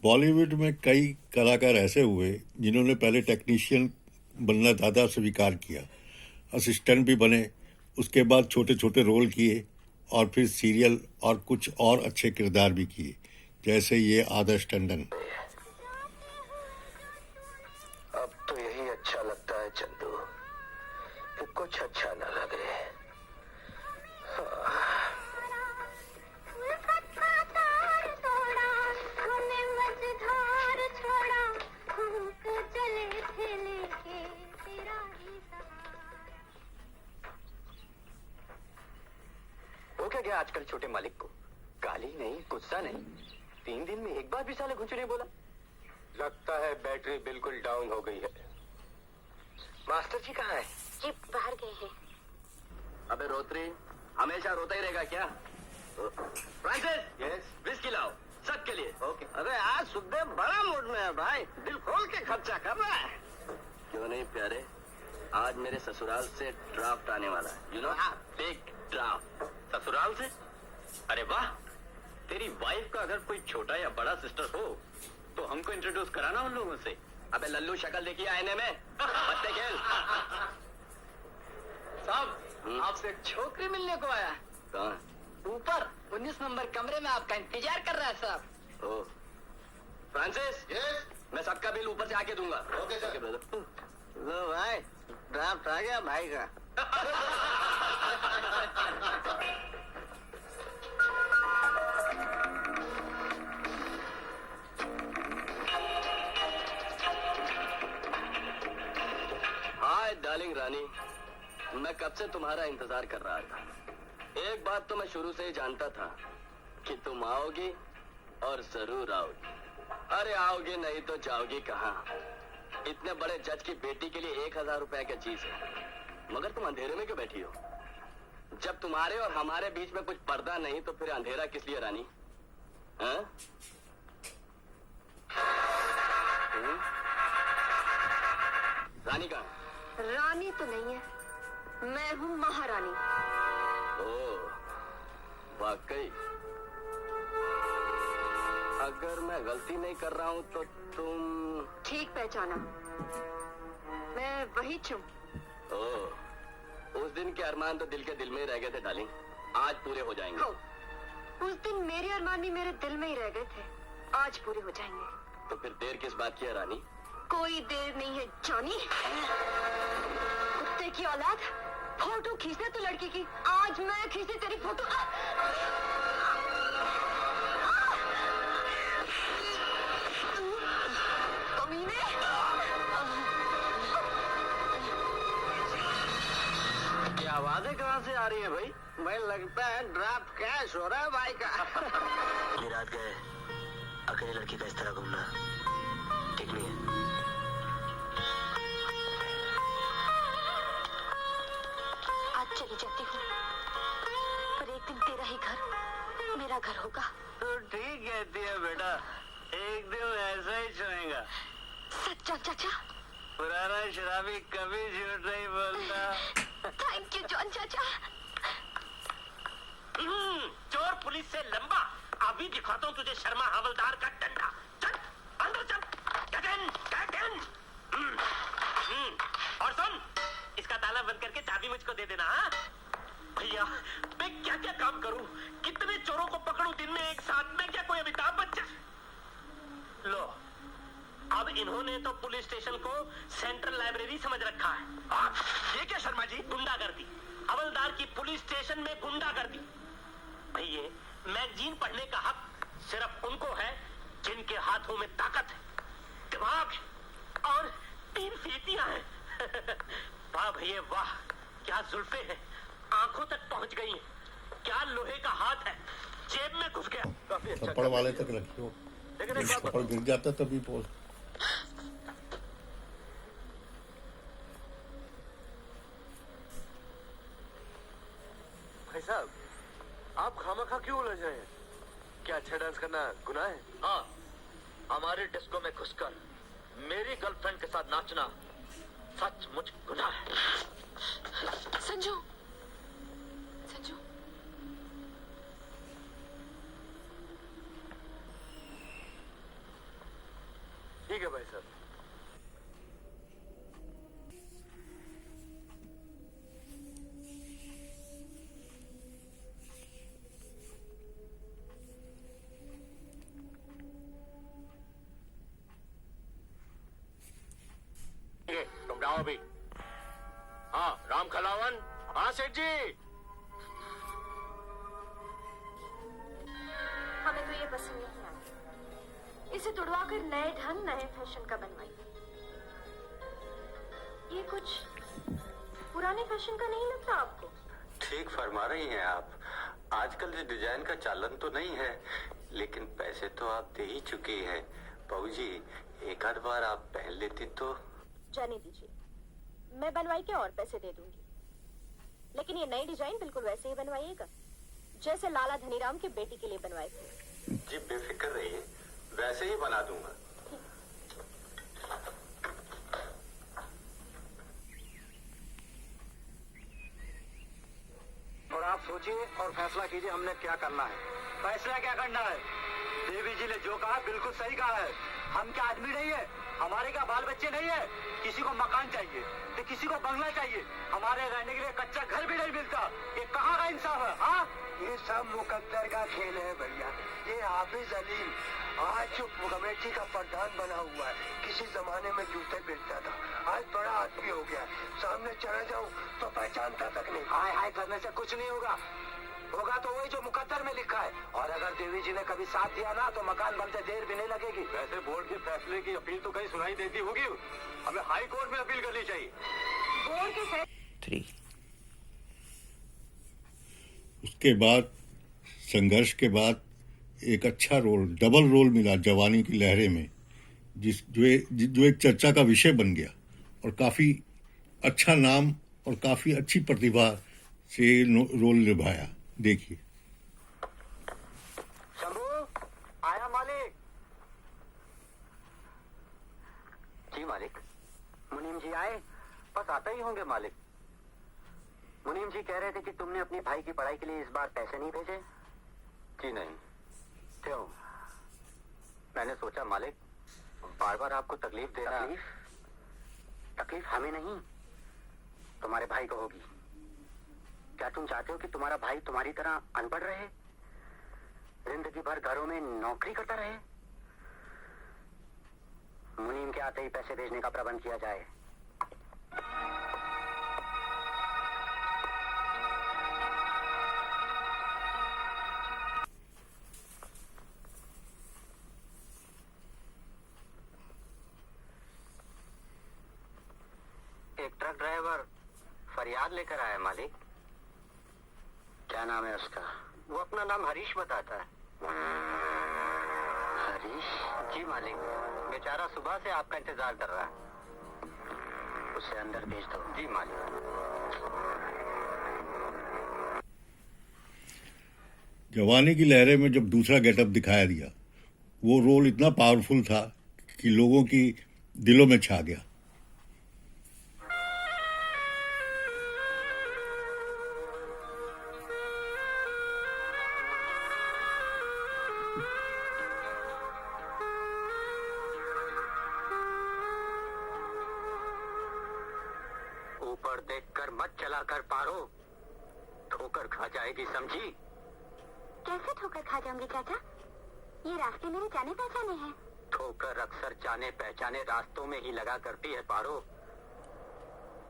बॉलीवुड में कई कलाकार ऐसे हुए जिन्होंने पहले टेक्नीशियन बनना ज़्यादा स्वीकार किया, असिस्टेंट भी बने, उसके बाद छोटे छोटे रोल किए और फिर सीरियल और कुछ और अच्छे किरदार भी किए, जैसे ये आदर्श टंडन। अब तो यही अच्छा लगता है चंदू, कि कुछ अच्छा न लगे। वो क्या गया आजकल छोटे मालिक को? गाली नहीं, गुस्सा नहीं, 3 दिन में एक बार भी साले कुछ नहीं बोला। लगता है बैटरी बिल्कुल डाउन हो गई है। मास्टर जी कहाँ है? जी बाहर गए हैं। अबे रोत्री, हमेशा रोता ही रहेगा क्या? फ्रांसिस, यस, विस्की लाओ सबके लिए। ओके। अरे आज सुखदेव बड़ा मूड में है भाई, दिल खोल के खर्चा कर रहा है। क्यों नहीं प्यारे, आज मेरे ससुराल से ड्राफ्ट आने वाला है, यू नो, बिग ड्राफ्ट। ससुराल से? अरे वाह, तेरी वाइफ का अगर कोई छोटा या बड़ा सिस्टर हो तो हमको इंट्रोड्यूस कराना उन लोगों से। अबे लल्लू, शक्ल देखिए आईने में, बत्ते खेल। साहब, आपसे एक छोकरी मिलने को आया। कहाँ? ऊपर 19 नंबर कमरे में आपका इंतजार कर रहा है साहब। ओ, फ्रांसिस, यस, मैं सबका बिल ऊपर से आके दूंगा। Okay sir. ब्रदर। लो भाई, ड्राफ्ट आ गया भाई का। हाय डार्लिंग रानी, मैं कब से तुम्हारा इंतजार कर रहा था। एक बात तो मैं शुरू से ही जानता था कि तुम आओगी और जरूर आओगी। अरे आओगी नहीं तो जाओगी कहाँ? इतने बड़े जज की बेटी के लिए 1000 रुपए की चीज है, मगर तुम अंधेरे में क्यों बैठी हो? जब तुम्हारे और हमारे बीच में कुछ पर्दा नहीं तो फिर अंधेरा किस लिए रानी? हाँ? रानी कहाँ? रानी तो नहीं है, मैं हूँ महारानी। ओह, वाकई। अगर मैं गलती नहीं कर रहा हूँ तो तुम... ठीक पहचाना, मैं वही छूं। ओह, उस दिन के अरमान तो दिल के दिल में ही रह गए थे डार्लिंग, आज पूरे हो जाएंगे। हो, उस दिन मेरे अरमान भी मेरे दिल में ही रह गए थे, आज पूरे हो जाएंगे। तो फिर देर किस बात की है रानी? कोई देर नहीं है जॉनी। कुत्ते की औलाद, फोटो खींचना तो लड़की की, आज मैं खींची तेरी फोटो। कमीने। ये आवाजें कहाँ से आ रही है भाई? भाई लगता है ड्राफ्ट कैश हो रहा है भाई का। इतनी रात गए अकेली लड़की का इस तरह घूमना ठीक नहीं है। आज चली जाती हूँ, पर एक दिन तेरा ही घर मेरा घर होगा। तो ठीक कहती है बेटा, एक दिन ऐसा ही चलेगा। सच्चा चाचा। पुराना शराबी कभी झूठ नहीं बोलता। थैंक यू जॉन चाचा। चोर पुलिस से लंबा, अभी दिखाता हूँ तुझे शर्मा हवलदार का डंडा। चल अंदर चल। Get in, get in। और सुन, इसका ताला बंद करके चाबी मुझको दे देना। हाँ भैया, मैं क्या क्या काम करूं, कितने चोरों को पकड़ूं दिन में एक साथ में? क्या कोई अमिताभ बच्चन? लो, अब इन्होंने तो पुलिस स्टेशन को सेंट्रल लाइब्रेरी समझ रखा है। ये क्या शर्मा जी? गुंडागर्दी। हवलदार की पुलिस स्टेशन में गुंडागर्दी। भैया, मैगजीन पढ़ने का हक सिर्फ उनको है जिनके हाथों में ताकत है, दिमाग है और 3 फीतियां हैं। वाह भैया वाह, क्या जुल्फे हैं, आंखों तक पहुंच गई हैं, क्या लोहे का हाथ है, जेब में घुस गया। काफी अच्छा थप्पड़ वाले तक रखियो, लेकिन एक बात थप्पड़ गिर जाता तभी बोल। भाई साहब, आप खामखा क्यों उलझ रहे हैं? क्या अच्छा डांस करना गुनाह है? हाँ, हमारे डिस्को में घुसकर मेरी गर्लफ्रेंड के साथ नाचना सचमुच गुनाह है। संजू, संजू। ठीक है भाई साहब। तुम जाओ अभी। हाँ राम खलावन। हाँ सेठ जी। हमें तो ये पसंद नहीं आया। इसे तुड़वाकर नए ढंग नए फैशन का बनवाइए। ये कुछ पुराने फैशन का नहीं लगता आपको? ठीक फरमा रही हैं आप। आजकल इस डिजाइन का चालन तो नहीं है, लेकिन पैसे तो आप दे ही चुकी हैं। बहू जी, एक आध बार आप पहन लेती तो। जाने दीजिए, मैं बनवाई के और पैसे दे दूंगी, लेकिन ये नई डिजाइन बिल्कुल वैसे ही बनवाइएगा जैसे लाला धनीराम की बेटी के लिए बनवाए थे। जी बेफिक्र रहिए, वैसे ही बना दूंगा। और आप सोचिए और फैसला कीजिए हमने क्या करना है। फैसला क्या करना है? देवी जी ने जो कहा बिल्कुल सही कहा है। हम क्या आदमी नहीं है? हमारे क्या बाल बच्चे नहीं है? किसी को मकान चाहिए तो किसी को बंगला चाहिए, हमारे रहने के लिए कच्चा घर भी नहीं मिलता। ये कहाँ का इंसाफ है? हाँ, ये सब मुकद्दर का खेल है भैया। ये हाफिज अलीम आज जो कमेटी का प्रधान बना हुआ है, किसी जमाने में जूते बेचता था, आज बड़ा आदमी हो गया। सामने चला जाऊं तो पहचानता तक नहीं। हाय हाय करने से कुछ नहीं होगा। होगा तो वही जो मुकद्दर में लिखा है। और अगर देवी जी ने कभी साथ दिया ना तो मकान बनते देर भी नहीं लगेगी। वैसे बोर्ड के फैसले की अपील तो कहीं सुनाई देती होगी, हमें हाई कोर्ट में अपील करनी चाहिए। बोर्ड के 3 उसके बाद संघर्ष के बाद एक अच्छा रोल, डबल रोल मिला जवानी की लहरें में, जो एक चर्चा का विषय बन गया और काफी अच्छा नाम और काफी अच्छी प्रतिभा से रोल निभाया। देखिए। शंभू आया मालिक। जी मालिक। मुनीम जी आए? बस आते ही होंगे मालिक। मुनीम जी कह रहे थे कि तुमने अपने भाई की पढ़ाई के लिए इस बार पैसे नहीं भेजे। जी नहीं। क्यों? मैंने सोचा मालिक, बार बार आपको तकलीफ देना। तकलीफ हमें नहीं, तुम्हारे भाई को होगी। क्या तुम चाहते हो कि तुम्हारा भाई तुम्हारी तरह अनपढ़ रहे, जिंदगी भर घरों में नौकरी करता रहे? मुनीम के आते ही पैसे भेजने का प्रबंध किया जाए। एक ट्रक ड्राइवर फरियाद लेकर आया मालिक। क्या नाम है उसका? वो अपना नाम हरीश बताता है। हरीश? जी मालिक, बेचारा सुबह से आपका इंतजार कर रहा है। उसे अंदर भेज दो। जी मालिक। जवानी की लहरें में जब दूसरा गेटअप दिखाया दिया, वो रोल इतना पावरफुल था कि लोगों की दिलों में छा गया। ऊपर देखकर मत चला कर पारो, ठोकर खा जाएगी, समझी? कैसे ठोकर खा जाऊंगी चाचा? ये रास्ते मेरे जाने पहचाने हैं। ठोकर अक्सर जाने पहचाने रास्तों में ही लगा करती है पारो।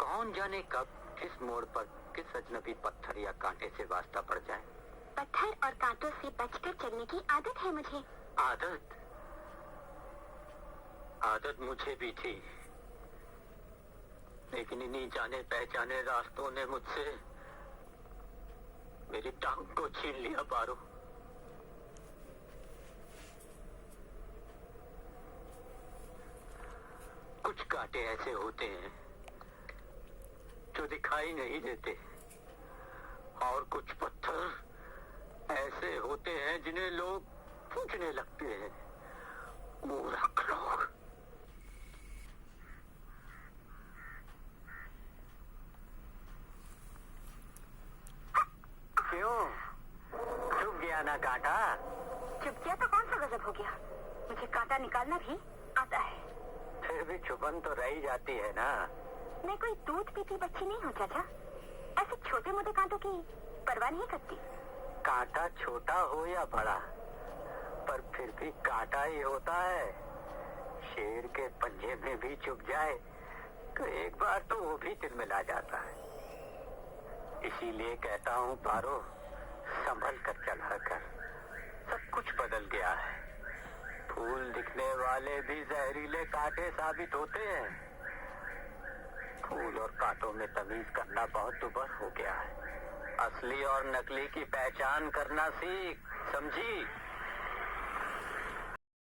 कौन जाने कब किस मोड़ पर किस अजनबी पत्थर या कांटे से वास्ता पड़ जाए। पत्थर और कांटों से बचकर चलने की आदत है मुझे। आदत? आदत मुझे भी थी, लेकिन इन्हीं जाने पहचाने रास्तों ने मुझसे मेरी टांग को छीन लिया पारो। कुछ कांटे ऐसे होते हैं जो दिखाई नहीं देते, और कुछ पत्थर ऐसे होते हैं जिन्हें लोग पूजने लगते हैं। मूर्ख लोग। क्यों? चुप गया ना कांटा? चुप किया तो कौन सा गजब हो गया? मुझे कांटा निकालना भी आता है। फिर भी चुभन तो रही जाती है ना। मैं कोई दूध पीती बच्ची नहीं हूँ चाचा, ऐसे छोटे मोटे कांटों की परवाह नहीं करती। कांटा छोटा हो या बड़ा, पर फिर भी कांटा ही होता है। शेर के पंजे में भी चुभ जाए तो एक बार तो वो भी तिलमिला जाता है। इसीलिए कहता हूँ पारो, संभल कर चला कर। सब कुछ बदल गया है। फूल दिखने वाले भी जहरीले कांटे साबित होते हैं। फूल और कांटों में तमीज करना बहुत दुर्लभ हो गया है। असली और नकली की पहचान करना सीख, समझी?